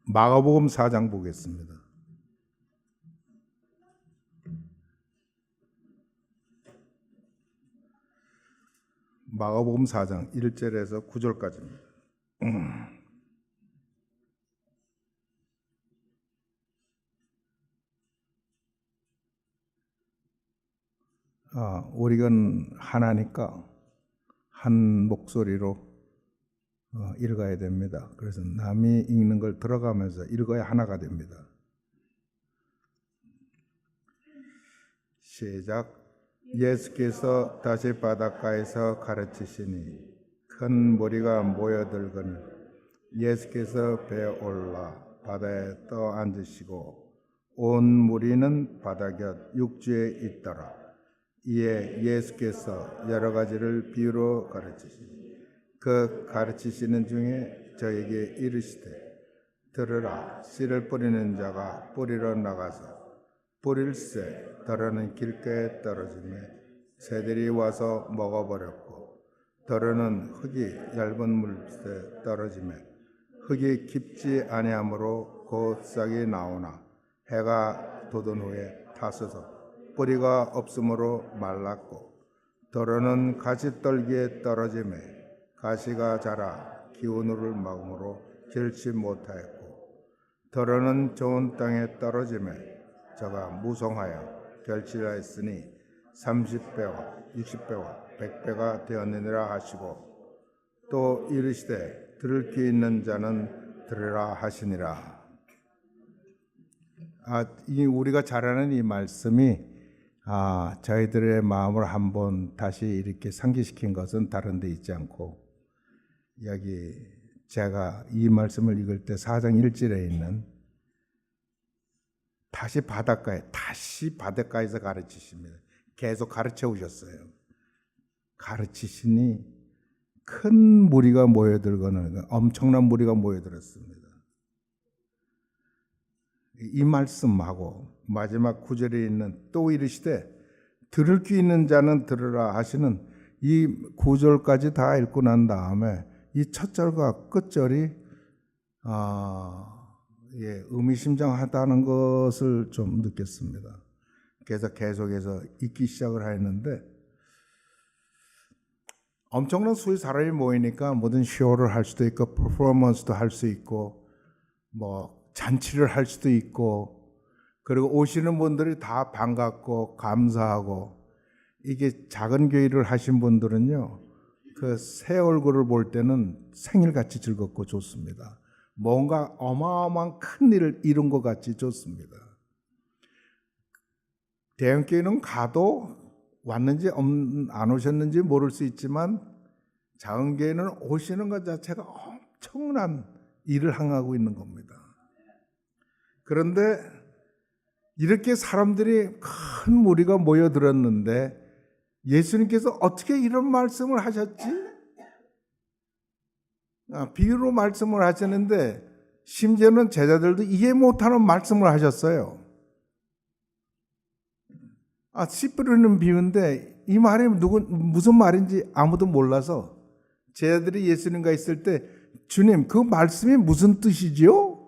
마가복음 4장 보겠습니다. 마가복음 4장 1절에서 9절까지입니다. 우리가 하나니까 한 목소리로 읽어야 됩니다. 그래서 남이 읽는 걸 들어가면서 읽어야 하나가 됩니다. 시작. 예수께서 다시 바닷가에서 가르치시니 큰 무리가 모여들거늘 예수께서 배에 올라 바다에 떠 앉으시고 온 무리는 바다 곁 육지에 있더라. 이에 예수께서 여러 가지를 비유로 가르치시니 그 가르치시는 중에 저에게 이르시되 들으라. 씨를 뿌리는 자가 뿌리러 나가서 뿌릴새 더러는 길가에 떨어지매 새들이 와서 먹어버렸고 더러는 흙이 얇은 물새 떨어지매 흙이 깊지 아니하므로 곧 싹이 나오나 해가 돋은 후에 타서서 뿌리가 없으므로 말랐고 더러는 가시떨기에 떨어지매 가시가 자라 기운을 막으므로 길지 못하였고 더러는 좋은 땅에 떨어지매 저가 무성하여 결실하였으니 30배와 60배와 100배가 되었느니라 하시고 또 이르시되 들을 귀 있는 자는 들으라 하시니라. 우리가 잘 아는 이 말씀이 저희들의 마음을 한번 다시 이렇게 상기시킨 것은 다른 데 있지 않고 여기 제가 이 말씀을 읽을 때 4장 1절에 있는 다시 바닷가에서 가르치십니다. 계속 가르쳐 오셨어요. 가르치시니 큰 무리가 모여들거늘 엄청난 무리가 모여들었습니다. 이 말씀하고 마지막 9절에 있는 또 이르시되 들을 귀 있는 자는 들으라 하시는 이 9절까지 다 읽고 난 다음에 이 첫 절과 끝절이 의미심장하다는 것을 좀 느꼈습니다. 그래서 계속해서 읽기 시작을 했는데 엄청난 수의 사람이 모이니까 모든 쇼를 할 수도 있고 퍼포먼스도 할 수 있고 잔치를 할 수도 있고 그리고 오시는 분들이 다 반갑고 감사하고 이게 작은 교회를 하신 분들은요 그 새 얼굴을 볼 때는 생일같이 즐겁고 좋습니다. 뭔가 어마어마한 큰 일을 이룬 것 같이 좋습니다. 대형교회는 가도 왔는지 안 오셨는지 모를 수 있지만 작은 교회는 오시는 것 자체가 엄청난 일을 행하고 있는 겁니다. 그런데 이렇게 사람들이 큰 무리가 모여들었는데 예수님께서 어떻게 이런 말씀을 하셨지? 비유로 말씀을 하시는데 심지어는 제자들도 이해 못하는 말씀을 하셨어요. 씨 뿌리는 비유인데 이 말이 무슨 말인지 아무도 몰라서 제자들이 예수님과 있을 때 주님 그 말씀이 무슨 뜻이지요?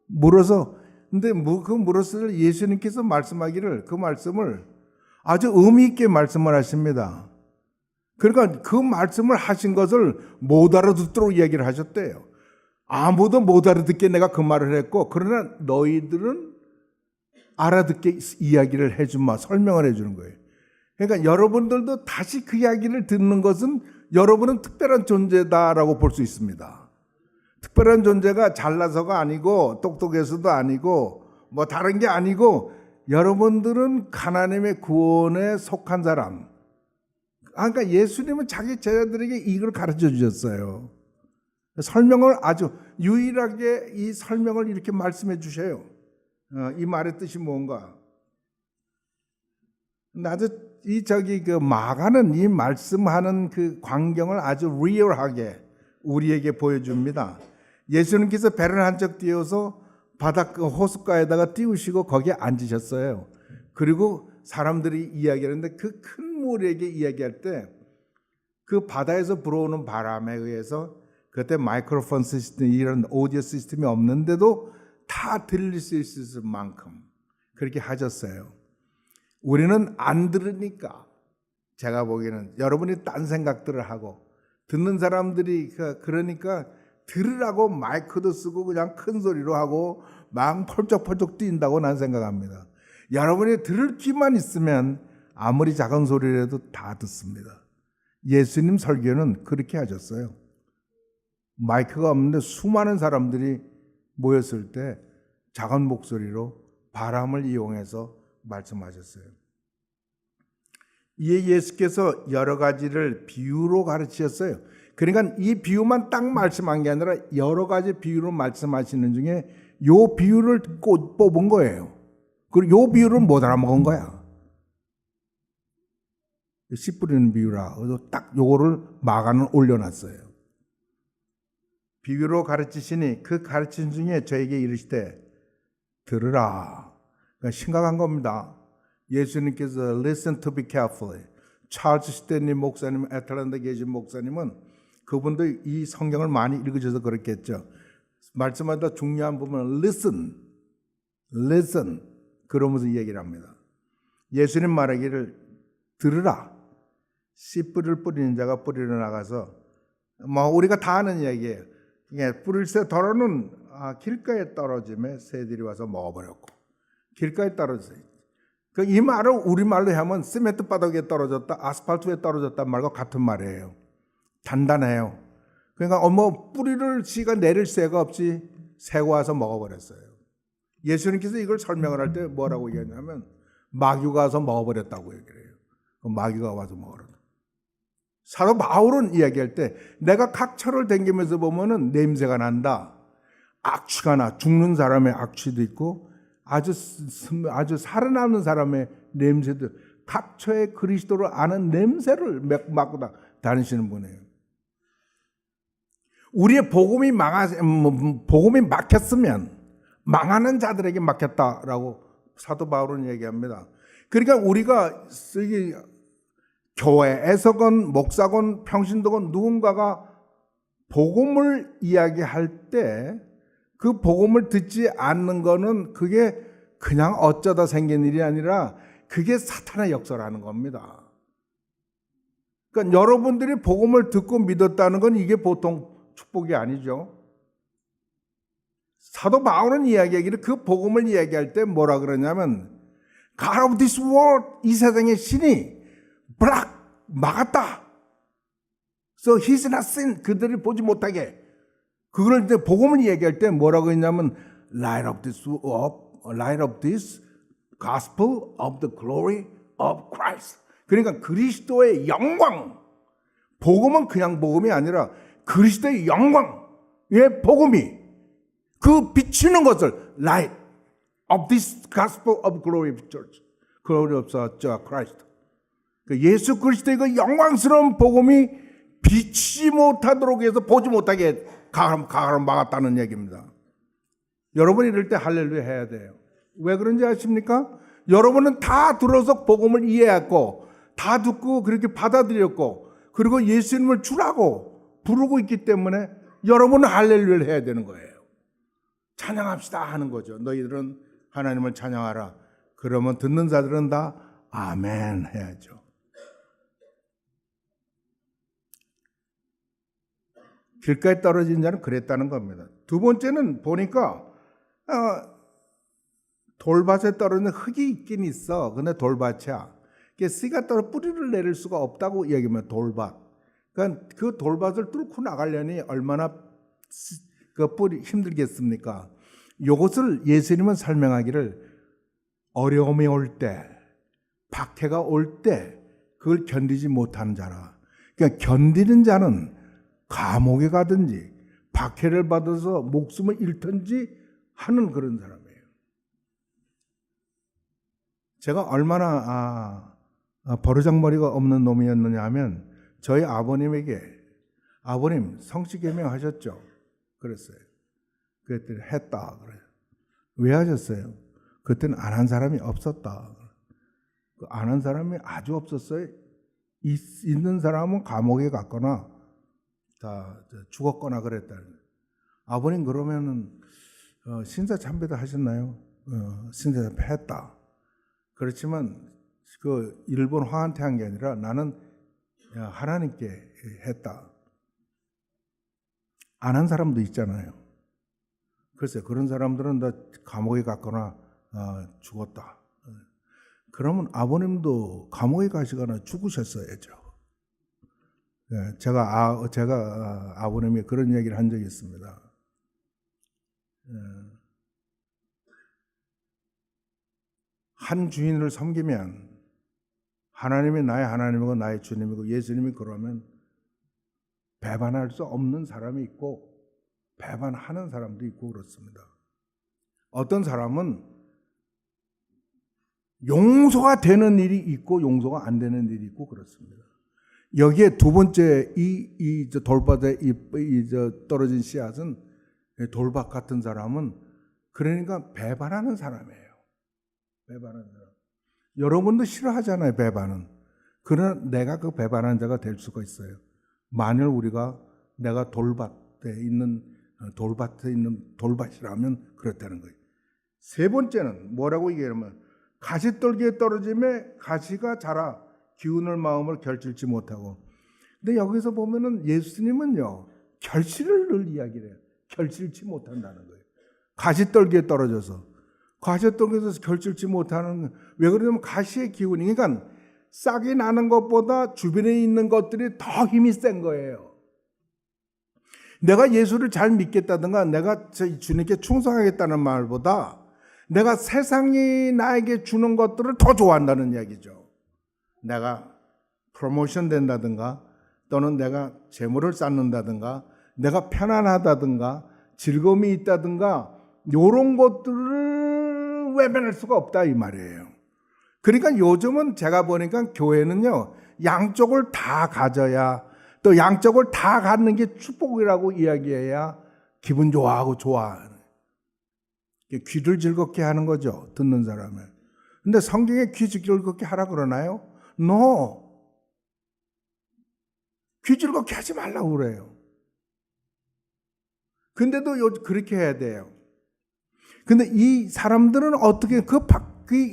물어서 근데 그 물었을 때 예수님께서 말씀하기를 그 말씀을 아주 의미 있게 말씀을 하십니다. 그러니까 그 말씀을 하신 것을 못 알아듣도록 이야기를 하셨대요. 아무도 못 알아듣게 내가 그 말을 했고 그러나 너희들은 알아듣게 이야기를 해주마 설명을 해주는 거예요. 그러니까 여러분들도 다시 그 이야기를 듣는 것은 여러분은 특별한 존재다라고 볼 수 있습니다. 특별한 존재가 잘나서가 아니고 똑똑해서도 아니고 다른 게 아니고 여러분들은 하나님의 구원에 속한 사람. 그러니까 예수님은 자기 제자들에게 이걸 가르쳐 주셨어요. 설명을 아주 유일하게 이 설명을 이렇게 말씀해 주셔요. 이 말의 뜻이 뭔가. 아주 마가는 이 말씀하는 그 광경을 아주 리얼하게 우리에게 보여줍니다. 예수님께서 배를 한척 띄워서 호숫가에다가 띄우시고 거기에 앉으셨어요. 그리고 사람들이 이야기하는데 그 큰 무리에게 이야기할 때 그 바다에서 불어오는 바람에 의해서 그때 마이크로폰 시스템 이런 오디오 시스템이 없는데도 다 들릴 수 있을 만큼 그렇게 하셨어요. 우리는 안 들으니까 제가 보기에는 여러분이 딴 생각들을 하고 듣는 사람들이 그러니까 들으라고 마이크도 쓰고 그냥 큰 소리로 하고 막 펄쩍펄쩍 뛴다고 난 생각합니다. 여러분이 들을 귀만 있으면 아무리 작은 소리라도 다 듣습니다. 예수님 설교는 그렇게 하셨어요. 마이크가 없는데 수많은 사람들이 모였을 때 작은 목소리로 바람을 이용해서 말씀하셨어요. 이에 예수께서 여러 가지를 비유로 가르치셨어요. 그러니까 이 비유만 딱 말씀한 게 아니라 여러 가지 비유로 말씀하시는 중에 요 비유를 뽑은 거예요. 그리고 요 비유를 못 알아먹은 거야. 씨 뿌리는 비유라. 그래서 딱 요거를 마가는 올려놨어요. 비유로 가르치시니 그 가르침 중에 저에게 이르시되 들으라. 그러니까 심각한 겁니다. 예수님께서 listen to be carefully. 찰스 스탠리 목사님, 애틀랜타에 계신 목사님은 그분도 이 성경을 많이 읽으셔서 그렇겠죠. 말씀하다 중요한 부분은 listen, listen 그러면서 얘기를 합니다. 예수님 말하기를 들으라. 씨 뿌리를 뿌리는 자가 뿌리러 나가서 뭐 우리가 다 아는 이야기예요. 뿌릴새 덜어는 길가에 떨어짐에 새들이 와서 먹어버렸고 길가에 떨어졌어요. 이 말을 우리말로 하면 시멘트 바닥에 떨어졌다, 아스팔트에 떨어졌단 말과 같은 말이에요. 단단해요. 그러니까 뿌리를 씨가 내릴 새가 없이 새가 와서 먹어버렸어요. 예수님께서 이걸 설명을 할 때 뭐라고 얘기하냐면 마귀가 와서 먹어버렸다고 얘기를 해요. 마귀가 와서 먹어버렸다. 사도 바울은 이야기할 때 내가 각처를 댕기면서 보면은 냄새가 난다. 악취가 나. 죽는 사람의 악취도 있고 아주 살아남는 사람의 냄새도 각처의 그리스도를 아는 냄새를 맡고 다니시는 분이에요. 우리의 복음이 막혔으면 망하는 자들에게 막혔다라고 사도 바울은 얘기합니다. 그러니까 우리가 교회에서건 목사건 평신도건 누군가가 복음을 이야기할 때 그 복음을 듣지 않는 거는 그게 그냥 어쩌다 생긴 일이 아니라 그게 사탄의 역사라는 겁니다. 그러니까 여러분들이 복음을 듣고 믿었다는 건 이게 보통 축복이 아니죠. 사도 바울은 이야기하기를 그 복음을 이야기할 때 뭐라 그러냐면 God of this world, 이 세상의 신이 막았다. So he's not sin. 그들이 보지 못하게. 그걸 이제 복음을 얘기할 때 뭐라고 했냐면 light of this gospel of the glory of Christ. 그러니까 그리스도의 영광. 복음은 그냥 복음이 아니라 그리스도의 영광의 복음이 그 비추는 것을 light of this gospel of glory of church. glory of Christ. 예수 그리스도의 그 영광스러운 복음이 비치지 못하도록 해서 보지 못하게 가로 막았다는 얘기입니다. 여러분이 이럴 때 할렐루야 해야 돼요. 왜 그런지 아십니까? 여러분은 다 들어서 복음을 이해했고 다 듣고 그렇게 받아들였고 그리고 예수님을 주라고 부르고 있기 때문에 여러분은 할렐루야를 해야 되는 거예요. 찬양합시다 하는 거죠. 너희들은 하나님을 찬양하라. 그러면 듣는 자들은 다 아멘 해야죠. 길가에 떨어진 자는 그랬다는 겁니다. 두 번째는 보니까 돌밭에 떨어지는 흙이 있긴 있어. 근데 돌밭이야. 씨가 떨어 뿌리를 내릴 수가 없다고 얘기하면 돌밭. 그러니까 그 돌밭을 뚫고 나가려니 얼마나 그 뿌리 힘들겠습니까? 이것을 예수님은 설명하기를 어려움이 올 때, 박해가 올 때 그걸 견디지 못하는 자라. 그러니까 견디는 자는 감옥에 가든지 박해를 받아서 목숨을 잃든지 하는 그런 사람이에요. 제가 얼마나 버르장머리가 없는 놈이었느냐 하면 저희 아버님에게 아버님 성취개명 하셨죠? 그랬어요. 그랬더니 했다 그래요. 왜 하셨어요? 그때는 안 한 사람이 없었다. 안 한 사람이 아주 없었어요. 있는 사람은 감옥에 갔거나 다 죽었거나 그랬다. 아버님 그러면은 신사 참배도 하셨나요? 신사 참배 했다. 그렇지만 그 일본 화한테 한 게 아니라 나는 하나님께 했다. 안 한 사람도 있잖아요. 글쎄 그런 사람들은 다 감옥에 갔거나 죽었다. 그러면 아버님도 감옥에 가시거나 죽으셨어야죠. 제가 아버님이 그런 얘기를 한 적이 있습니다. 한 주인을 섬기면 하나님이 나의 하나님이고 나의 주님이고 예수님이 그러면 배반할 수 없는 사람이 있고 배반하는 사람도 있고 그렇습니다. 어떤 사람은 용서가 되는 일이 있고 용서가 안 되는 일이 있고 그렇습니다. 여기에 두 번째 이 돌밭에 떨어진 씨앗은 돌밭 같은 사람은 그러니까 배반하는 사람이에요. 배반하는 사람. 여러분도 싫어하잖아요, 배반은. 그러나 내가 그 배반한 자가 될 수가 있어요. 만일 내가 돌밭에 있는 돌밭이라면 그렇다는 거예요. 세 번째는 뭐라고 얘기하면 가시떨기에 떨어짐에 가시가 자라 기운을 마음을 결실치 못하고. 근데 여기서 보면은 예수님은요 결실을 늘 이야기를 해요. 결실치 못한다는 거예요. 가시떨기에 떨어져서 가시떨기에서 결실치 못하는. 왜 그러냐면 가시의 기운이, 그러니까 싹이 나는 것보다 주변에 있는 것들이 더 힘이 센 거예요. 내가 예수를 잘 믿겠다든가 내가 주님께 충성하겠다는 말보다 내가 세상이 나에게 주는 것들을 더 좋아한다는 이야기죠. 내가 프로모션 된다든가 또는 내가 재물을 쌓는다든가 내가 편안하다든가 즐거움이 있다든가 이런 것들을 외면할 수가 없다 이 말이에요. 그러니까 요즘은 제가 보니까 교회는요 양쪽을 다 가져야, 또 양쪽을 다 갖는 게 축복이라고 이야기해야 기분 좋아하고 좋아하는, 귀를 즐겁게 하는 거죠, 듣는 사람을. 근데 성경에 귀 즐겁게 하라 그러나요? No. 귀 즐겁게 하지 말라고 그래요. 근데도 그렇게 해야 돼요. 근데 이 사람들은 어떻게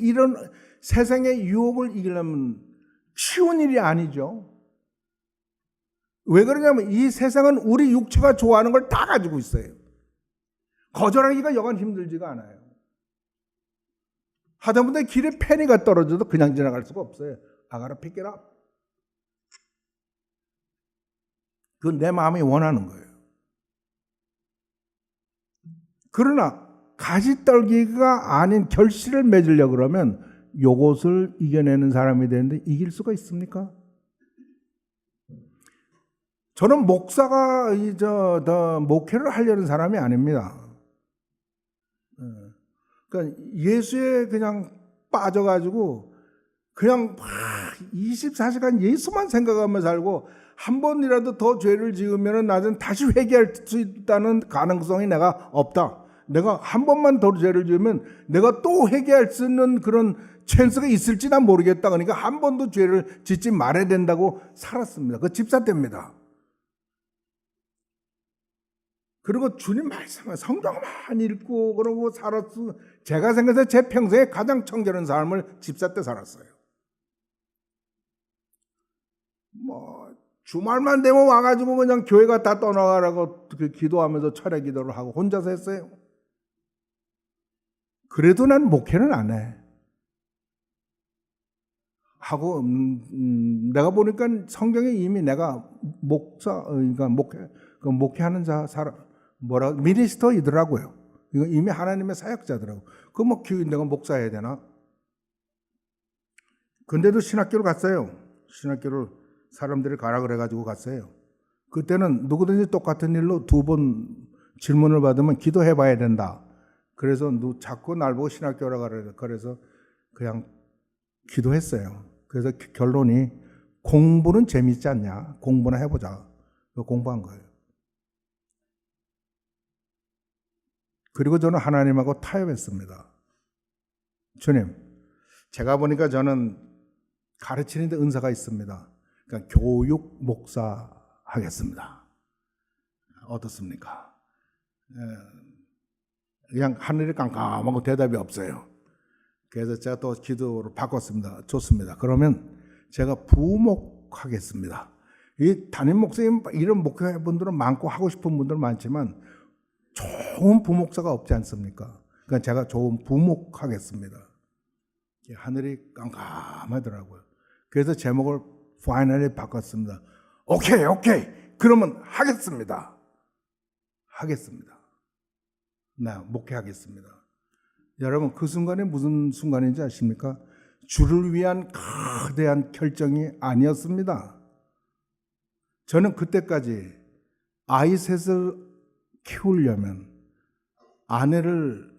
이런 세상의 유혹을 이기려면 쉬운 일이 아니죠. 왜 그러냐면 이 세상은 우리 육체가 좋아하는 걸 다 가지고 있어요. 거절하기가 여간 힘들지가 않아요. 하다못해 길에 페니가 떨어져도 그냥 지나갈 수가 없어요. I gotta pick it up. 그건 내 마음이 원하는 거예요. 그러나 가시떨기가 아닌 결실을 맺으려고 그러면 요것을 이겨내는 사람이 되는데 이길 수가 있습니까? 저는 목사가 목회를 하려는 사람이 아닙니다. 그러니까 예수에 그냥 빠져가지고 그냥 24시간 예수만 생각하며 살고 한 번이라도 더 죄를 지으면 나는 다시 회개할 수 있다는 가능성이 내가 없다. 내가 한 번만 더 죄를 지으면 내가 또 회개할 수 있는 그런 찬스가 있을지 난 모르겠다. 그러니까 한 번도 죄를 짓지 말아야 된다고 살았습니다. 그 집사 때입니다. 그리고 주님 말씀을 성경만 읽고 그러고 살았어. 제가 생각해서 제 평생에 가장 청결한 삶을 집사 때 살았어요. 주말만 되면 와가지고 그냥 교회가 다 떠나가라고 기도하면서 철야 기도를 하고 혼자서 했어요. 그래도 난 목회는 안 해. 하고 내가 보니까 성경에 이미 내가 그러니까 목회하는 사람 미니스터이더라고요. 이거 이미 하나님의 사역자더라고. 내가 목사해야 되나? 근데도 신학교를 갔어요. 신학교를 사람들이 가라 그래가지고 갔어요. 그때는 누구든지 똑같은 일로 2번 질문을 받으면 기도해봐야 된다. 그래서 자꾸 날 보고 신학교라 그래서 그냥 기도했어요. 그래서 결론이 공부는 재밌지 않냐? 공부나 해보자. 공부한 거예요. 그리고 저는 하나님하고 타협했습니다. 주님, 제가 보니까 저는 가르치는 데 은사가 있습니다. 그러니까 교육 목사 하겠습니다. 어떻습니까? 그냥 하늘이 깜깜하고 대답이 없어요. 그래서 제가 또 기도로 바꿨습니다. 좋습니다. 그러면 제가 부목하겠습니다. 이 담임 목사님 이런 목회분들은 많고 하고 싶은 분들 많지만 좋은 부목사가 없지 않습니까? 그러니까 제가 좋은 부목하겠습니다. 하늘이 깜깜하더라고요. 그래서 제목을 파이널리 바꿨습니다. 오케이. 그러면 하겠습니다. 네, 목회하겠습니다. 여러분 그 순간이 무슨 순간인지 아십니까? 주를 위한 거대한 결정이 아니었습니다. 저는 그때까지 아이 셋을 키우려면, 아내를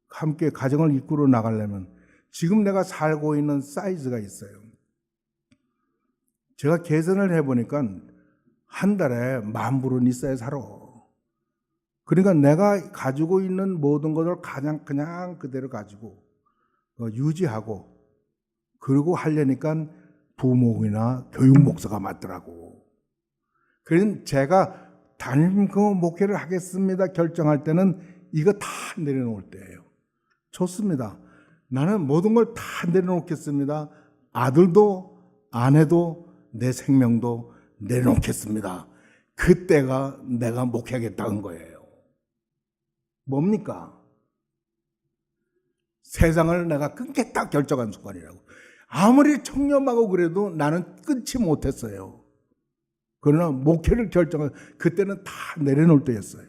함께 가정을 이끌어 나가려면 지금 내가 살고 있는 사이즈가 있어요. 제가 계산을 해보니까 한 달에 10,000불은 있어야 살아. 그러니까 내가 가지고 있는 모든 것을 그냥 그대로 가지고 유지하고 그리고 하려니까 부목이나 교육 목사가 맞더라고. 그래서 제가 담임 목회를 하겠습니다 결정할 때는 이거 다 내려놓을 때예요. 좋습니다. 나는 모든 걸 다 내려놓겠습니다. 아들도 아내도 내 생명도 내려놓겠습니다. 그때가 내가 목회하겠다는 거예요. 뭡니까? 세상을 내가 끊겠다 결정한 순간이라고. 아무리 청렴하고 그래도 나는 끊지 못했어요. 그러나 목회를 결정한 그때는 다 내려놓을 때였어요.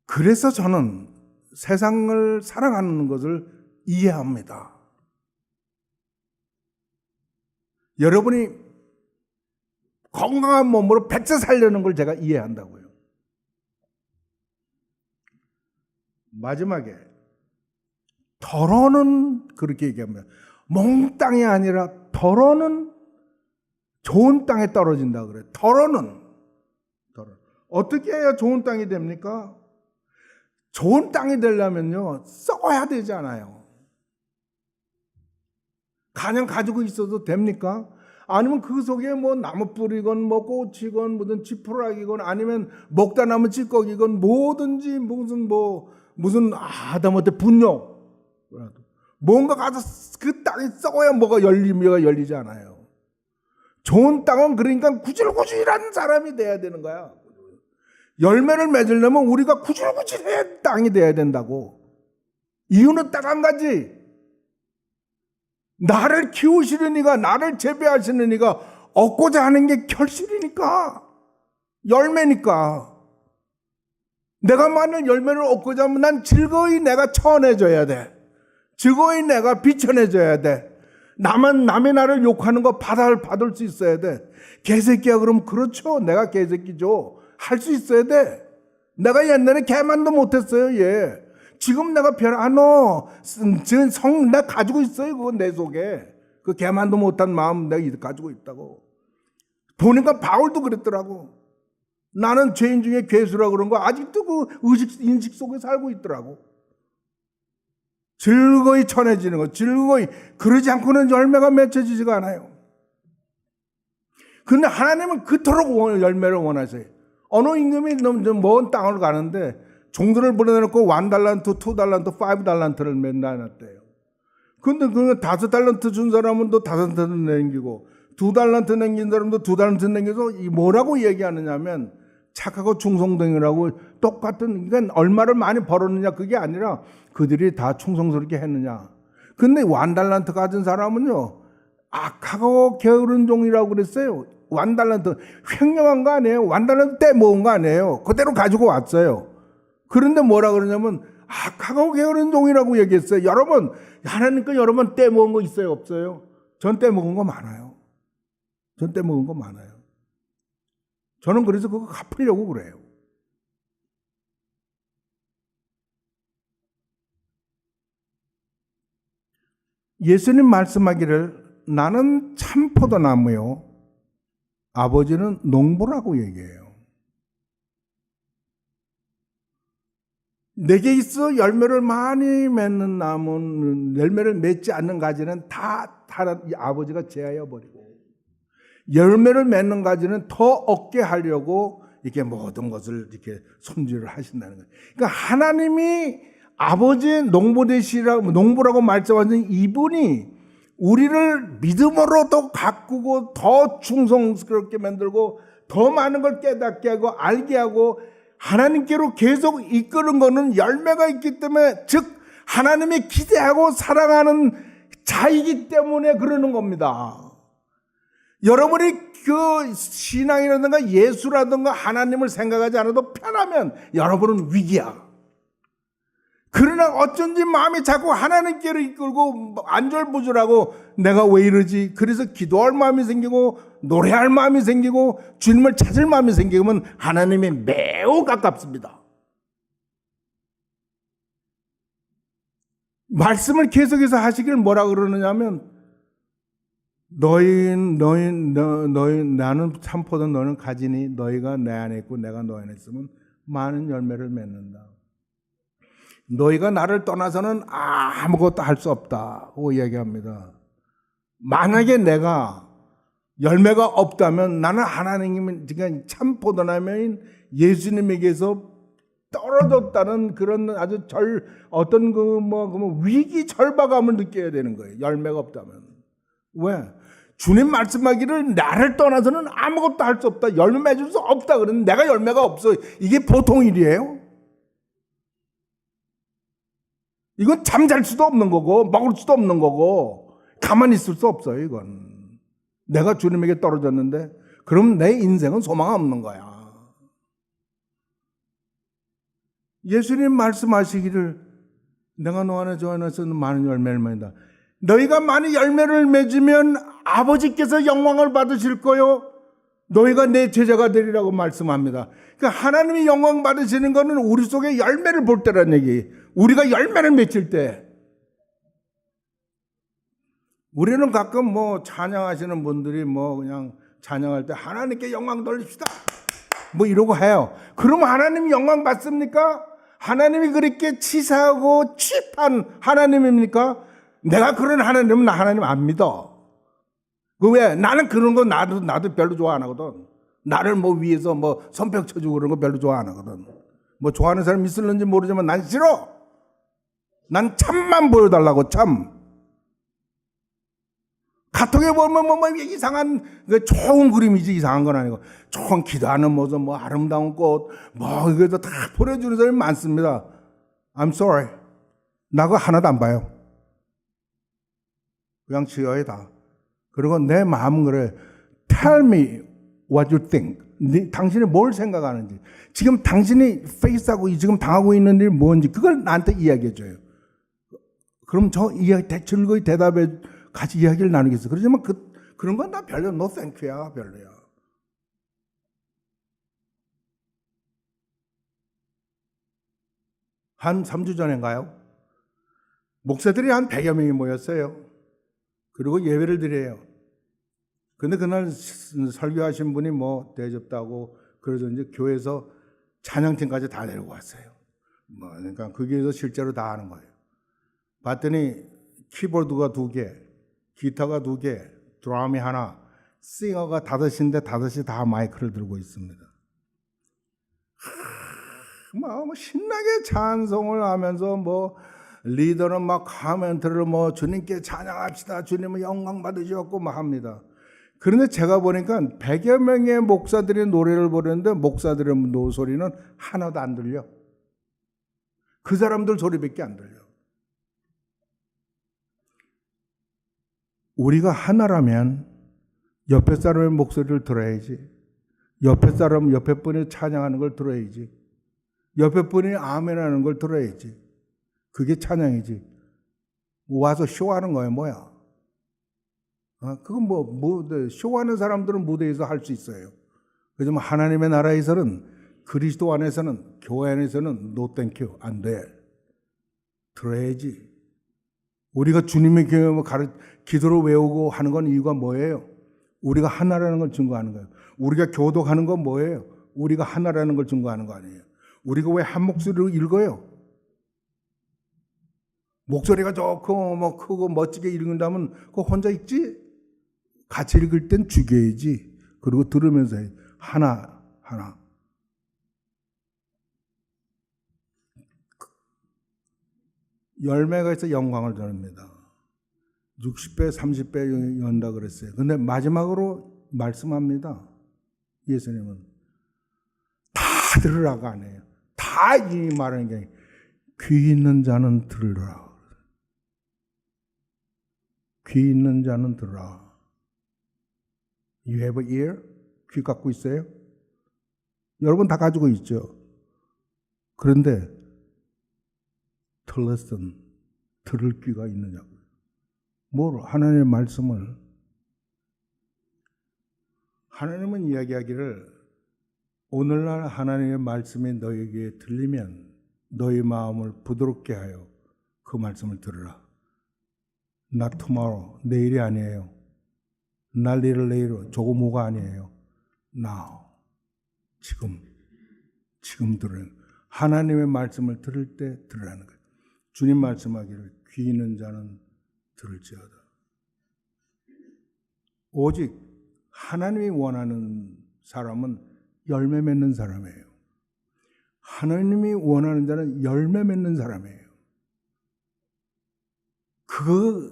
그래서 저는 세상을 사랑하는 것을 이해합니다. 여러분이 건강한 몸으로 100세 살려는 걸 제가 이해한다고요. 마지막에 더러는 그렇게 얘기합니다. 몽땅이 아니라 더러는 좋은 땅에 떨어진다 그래요. 더러는 어떻게 해야 좋은 땅이 됩니까? 좋은 땅이 되려면요 썩어야 되잖아요. 그냥 가지고 있어도 됩니까? 아니면 그 속에 뭐 나무 뿌리건 뭐 꽃이건 무슨 지푸라기건 아니면 먹다 남은 찌꺼기건 뭐든지 무슨 하다못해 분뇨 뭔가 가서 그 땅이 썩어야 뭐가 열리지 않아요. 좋은 땅은 그러니까 구질구질한 사람이 돼야 되는 거야. 열매를 맺으려면 우리가 구질구질한 땅이 돼야 된다고. 이유는 딱 한 가지. 나를 키우시는 이가, 나를 재배하시는 이가 얻고자 하는 게 결실이니까, 열매니까. 내가 만약 열매를 얻고자 하면 난 즐거이 내가 쳐내줘야 돼. 즐거이 내가 비춰내줘야 돼. 남의 나를 욕하는 거 받을 수 있어야 돼. 개새끼야 그러면 그렇죠. 내가 개새끼죠. 할 수 있어야 돼. 내가 옛날에 개만도 못했어요. 얘. 지금 내가 내가 가지고 있어요. 그거 내 속에. 그 개만도 못한 마음 내가 가지고 있다고. 보니까 바울도 그랬더라고. 나는 죄인 중에 괴수라고 그런 거 아직도 그 인식 속에 살고 있더라고. 즐거이 쳐내지는 거. 즐거이. 그러지 않고는 열매가 맺혀지지가 않아요. 근데 하나님은 그토록 열매를 원하세요. 어느 임금이 먼 땅을 가는데 종들을 보내놓고 1달란트, 2달란트, 5달란트를 맨날 놨대요. 근데 그 5달란트 준 사람은 또 5달란트 남기고 2달란트 남긴 사람도 2달란트 남겨서 뭐라고 얘기하느냐면 착하고 충성됨이라고 똑같은, 그러니까 얼마를 많이 벌었느냐 그게 아니라 그들이 다 충성스럽게 했느냐. 근데 1달란트 가진 사람은요 악하고 게으른 종이라고 그랬어요. 1달란트 횡령한 거 아니에요. 1달란트 떼먹은 거 아니에요. 그대로 가지고 왔어요. 그런데 뭐라 그러냐면 악하고 게으른 종이라고 얘기했어요. 여러분 하나님께 여러분 떼먹은 거 있어요 없어요? 전 떼먹은 거 많아요. 저는 그래서 그거 갚으려고 그래요. 예수님 말씀하기를 나는 참 포도나무요 아버지는 농부라고 얘기해요. 내게 있어 열매를 많이 맺는 나무는, 열매를 맺지 않는 가지는 다 아버지가 제하여 버리고, 열매를 맺는 가지는 더 얻게 하려고 이렇게 모든 것을 이렇게 손질을 하신다는 거예요. 그러니까 하나님이 아버지의 농부라고 말씀하신 이분이 우리를 믿음으로 더 가꾸고 더 충성스럽게 만들고 더 많은 걸 깨닫게 하고 알게 하고 하나님께로 계속 이끄는 거는 열매가 있기 때문에, 즉 하나님이 기대하고 사랑하는 자이기 때문에 그러는 겁니다. 여러분이 그 신앙이라든가 예수라든가 하나님을 생각하지 않아도 편하면 여러분은 위기야. 그러나 어쩐지 마음이 자꾸 하나님께로 이끌고 안절부절하고 내가 왜 이러지? 그래서 기도할 마음이 생기고 노래할 마음이 생기고 주님을 찾을 마음이 생기면 하나님이 매우 가깝습니다. 말씀을 계속해서 하시길 뭐라 그러느냐면 나는 참포도 너는 가지니 너희가 내 안에 있고 내가 너 안에 있으면 많은 열매를 맺는다. 너희가 나를 떠나서는 아무것도 할 수 없다고 이야기합니다. 만약에 내가 열매가 없다면 나는 하나님이 참 포도나무인 예수님에게서 떨어졌다는 그런 아주 어떤 위기 절박감을 느껴야 되는 거예요. 열매가 없다면. 왜? 주님 말씀하기를 나를 떠나서는 아무것도 할 수 없다. 열매 맺을 수 없다. 그러는데 내가 열매가 없어. 이게 보통 일이에요? 이건 잠잘 수도 없는 거고 먹을 수도 없는 거고 가만히 있을 수 없어요. 이건 내가 주님에게 떨어졌는데 그럼 내 인생은 소망 없는 거야. 예수님 말씀하시기를 내가 너 안에 저 안에서는 많은 열매를 맺는다. 너희가 많은 열매를 맺으면 아버지께서 영광을 받으실 거요. 너희가 내 제자가 되리라고 말씀합니다. 그러니까 하나님이 영광 받으시는 것은 우리 속에 열매를 볼 때라는 얘기. 우리가 열매를 맺힐 때. 우리는 가끔 찬양하시는 분들이 그냥 찬양할 때 하나님께 영광 돌립시다. 이러고 해요. 그러면 하나님이 영광 받습니까? 하나님이 그렇게 치사하고 취한 하나님입니까? 내가 그런 하나님은 나 하나님 안 믿어. 왜? 나는 그런 거 나도 별로 좋아 안 하거든. 나를 위에서 선벽 쳐주고 그런 거 별로 좋아 안 하거든. 좋아하는 사람 있을는지 모르지만 난 싫어. 난 참만 보여달라고, 참. 카톡에 보면 이상한 좋은 그림이지 이상한 건 아니고 좋은 기도하는 모습, 아름다운 꽃, 이것도 다 보내주는 사람이 많습니다. I'm sorry. 나 그거 하나도 안 봐요. 그냥 지어야 다. 그리고 내 마음은 그래. Tell me what you think. 당신이 뭘 생각하는지. 지금 당신이 페이스하고 지금 당하고 있는 일이 뭔지 그걸 나한테 이야기해 줘요. 그럼 저 즐거이 대답해 같이 이야기를 나누겠어. 그러지만 그런 건 나 별로 no thank you야. 별로야. 한 3주 전인가요? 목사들이 한 100여 명이 모였어요. 그리고 예배를 드려요. 근데 그날 설교하신 분이 대접도 하고 그래서 이제 교회에서 찬양팀까지 다 데리고 왔어요. 그러니까 거기에서 실제로 다 하는 거예요. 봤더니 키보드가 2개, 기타가 2개, 드럼이 하나, 싱어가 5인데 5이 다 마이크를 들고 있습니다. 신나게 찬송을 하면서 리더는 카멘트를 주님께 찬양합시다. 주님은 영광 받으셨고 합니다. 그런데 제가 보니까 100여 명의 목사들이 노래를 부르는데 목사들의 노소리는 하나도 안 들려. 그 사람들 소리밖에 안 들려. 우리가 하나라면 옆에 사람의 목소리를 들어야지. 옆에 분이 찬양하는 걸 들어야지. 옆에 분이 아멘하는 걸 들어야지. 그게 찬양이지. 와서 쇼하는 거야 뭐야. 그건 쇼하는 사람들은 무대에서 할 수 있어요. 그렇지만 하나님의 나라에서는 그리스도 안에서는 교회 안에서는 no thank you 안 돼. 들어야지. 우리가 주님의 기도를 외우고 하는 건 이유가 뭐예요? 우리가 하나라는 걸 증거하는 거예요. 우리가 교독하는 건 뭐예요? 우리가 하나라는 걸 증거하는 거 아니에요. 우리가 왜 한 목소리로 읽어요? 목소리가 좋고 크고 멋지게 읽는다면 그거 혼자 읽지? 같이 읽을 땐 죽여야지. 그리고 들으면서 해야지. 하나. 열매가 있어 영광을 드립니다. 60배, 30배 연다 그랬어요. 근데 마지막으로 말씀합니다. 예수님은 다 들으라고 안 해요. 다 이 말하는 게 귀 있는 자는 들으라. 귀 있는 자는 들으라. You have an ear? 귀 갖고 있어요? 여러분 다 가지고 있죠. 그런데 to listen, 들을 귀가 있느냐고요. 뭘? 하나님의 말씀을. 하나님은 이야기하기를 오늘날 하나님의 말씀이 너에게 들리면 너의 마음을 부드럽게 하여 그 말씀을 들으라. Not tomorrow, 내일이 아니에요. 날리를 내일, 조금 후가 아니에요. Now, 지금 들어요. 하나님의 말씀을 들을 때 들으라는 거예요. 주님 말씀하기를 귀 있는 자는 들을지어다. 오직 하나님이 원하는 사람은 열매 맺는 사람이에요. 하나님이 원하는 자는 열매 맺는 사람이에요.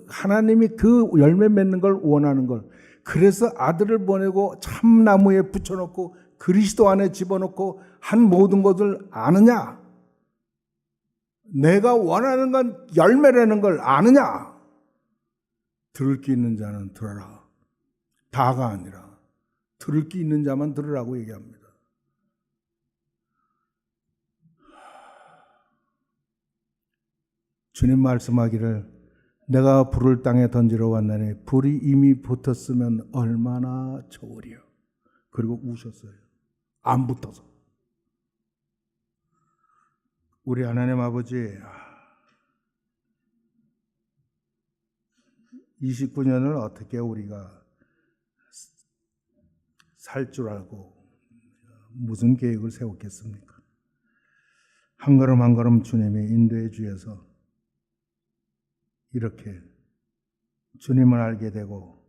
하나님이 그 열매 맺는 걸 원하는 걸. 그래서 아들을 보내고 참나무에 붙여놓고 그리스도 안에 집어넣고 한 모든 것을 아느냐? 내가 원하는 건 열매라는 걸 아느냐? 들을 게 있는 자는 들어라. 다가 아니라 들을 게 있는 자만 들으라고 얘기합니다. 주님 말씀하기를 내가 불을 땅에 던지러 왔나니 불이 이미 붙었으면 얼마나 좋으리요. 그리고 우셨어요. 안 붙어서. 우리 하나님 아버지 29년을 어떻게 우리가 살 줄 알고 무슨 계획을 세웠겠습니까? 한 걸음 한 걸음 주님이 인도해 주셔서 이렇게 주님을 알게 되고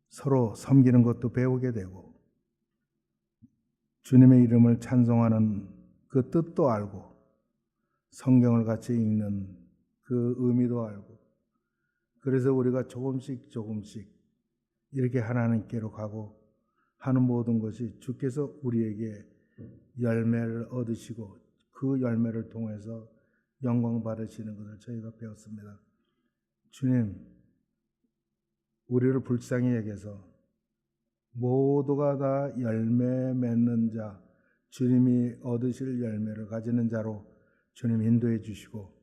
서로 섬기는 것도 배우게 되고 주님의 이름을 찬송하는 그 뜻도 알고 성경을 같이 읽는 그 의미도 알고 그래서 우리가 조금씩 이렇게 하나님께로 가고 하는 모든 것이 주께서 우리에게 열매를 얻으시고 그 열매를 통해서 영광 받으시는 것을 저희가 배웠습니다. 주님, 우리를 불쌍히 여겨서 모두가 다 열매 맺는 자, 주님이 얻으실 열매를 가지는 자로 주님 인도해 주시고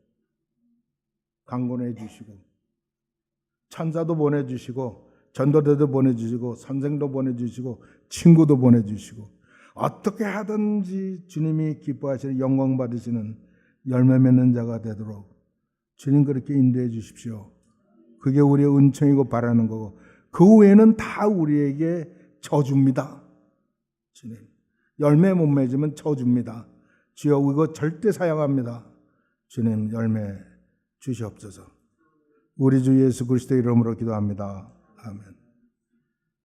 강권해 주시고 천사도 보내주시고 전도대도 보내주시고 선생도 보내주시고 친구도 보내주시고 어떻게 하든지 주님이 기뻐하시는 영광 받으시는 열매 맺는 자가 되도록 주님 그렇게 인도해 주십시오. 그게 우리의 은총이고 바라는 거고 그 외에는 다 우리에게 저주입니다. 주님 열매 못 맺으면 저주입니다. 주여 이거 절대 사양합니다. 주님 열매 주시옵소서. 우리 주 예수 그리스도의 이름으로 기도합니다. 아멘.